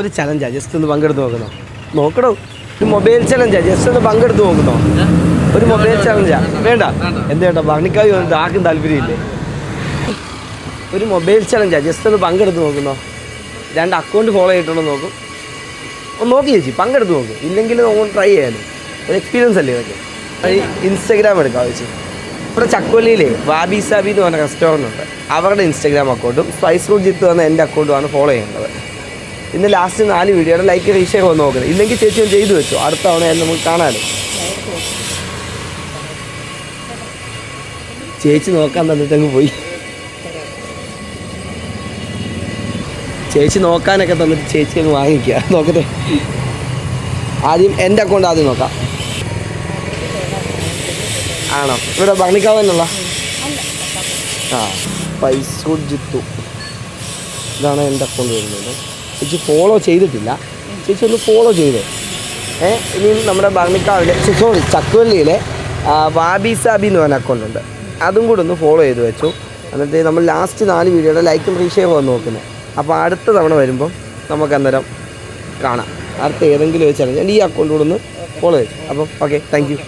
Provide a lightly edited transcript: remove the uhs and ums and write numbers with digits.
ഒരു ചലഞ്ചാ, ജസ്റ്റ് ഒന്ന് പങ്കെടുത്ത് നോക്കുന്നോ? നോക്കണോ? ഒരു മൊബൈൽ ചലഞ്ചാ, ജസ്റ്റ് ഒന്ന് പങ്കെടുത്ത് നോക്കുന്നോ? ഒരു മൊബൈൽ ചലഞ്ചാ. വേണ്ട എന്താ ഭർണിക്കാവി വന്നിട്ട് ആർക്കും താല്പര്യമില്ലേ? ഒരു മൊബൈൽ ചലഞ്ചാ, ജസ്റ്റ് ഒന്ന് പങ്കെടുത്ത് നോക്കുന്നോ? 2 അക്കൗണ്ട് ഫോളോ ചെയ്തിട്ടുണ്ടോ നോക്കും. ഒന്ന് നോക്കി ചേച്ചി, പങ്കെടുത്ത് നോക്കും. ഇല്ലെങ്കിൽ നമുക്ക് ട്രൈ ചെയ്യാനും ഒരു എക്സ്പീരിയൻസ് അല്ലേ ഇതൊക്കെ. ഇൻസ്റ്റാഗ്രാം എടുക്കാം ചേച്ചി. ഇവിടെ ചക്കോലിയിലെ വാബി സാബി എന്ന് പറഞ്ഞ റെസ്റ്റോറൻറ്റ് ഉണ്ട്. അവരുടെ ഇൻസ്റ്റാഗ്രാം അക്കൗണ്ടും സ്പൈസ് റൂട്ട് ജിത്ത് വന്ന എൻ്റെ അക്കൗണ്ടുമാണ് ഫോളോ ചെയ്യേണ്ടത്. ഇന്ന് ലാസ്റ്റ് 4 വീഡിയോയുടെ ലൈക്ക് റീഷെയർ വന്ന് നോക്കുന്നത്. ഇല്ലെങ്കിൽ ചേച്ചി ഒന്ന് ചെയ്തു വെച്ചു, അടുത്ത തവണയായാലും നമുക്ക് കാണാനും. ചേച്ചി നോക്കാൻ തന്നിട്ടങ്ങ് പോയി. ചേച്ചി നോക്കാനൊക്കെ തന്നിട്ട് ചേച്ചി അങ്ങ് വാങ്ങിക്കുക. നോക്കട്ടെ, ആദ്യം എൻ്റെ അക്കൗണ്ട് ആദ്യം നോക്കാം. ആണോ? ഇവിടെ ഭർണിക്കാവെന്നുള്ള സ്പൈസ് റൂട്ട് ജിത്തു, ഇതാണ് എൻ്റെ അക്കൗണ്ട് വരുന്നത്. ചേച്ചി ഫോളോ ചെയ്തിട്ടില്ല, ചേച്ചി ഒന്ന് ഫോളോ ചെയ്തേ. ഇനി നമ്മുടെ ഭർണിക്കാവിലെ ചക്കുവള്ളിയിലെ വാബി സാബി എന്ന് പറഞ്ഞ അക്കൗണ്ട് ഉണ്ട്, അതും കൂടെ ഒന്ന് ഫോളോ ചെയ്ത് വെച്ചു. എന്നിട്ട് നമ്മൾ ലാസ്റ്റ് 4 വീഡിയോയുടെ ലൈക്കും റീഷെയർ വന്ന് നോക്കുന്നത്. അപ്പോൾ അടുത്ത തവണ വരുമ്പം നമുക്ക് അന്നേരം കാണാം. അടുത്ത ഏതെങ്കിലും ഒരു ചലഞ്ച് ഈ അക്കൗണ്ട് കൂടെ ഒന്ന് ഫോളോ ചെയ്തു. അപ്പം ഓക്കെ, താങ്ക് യു.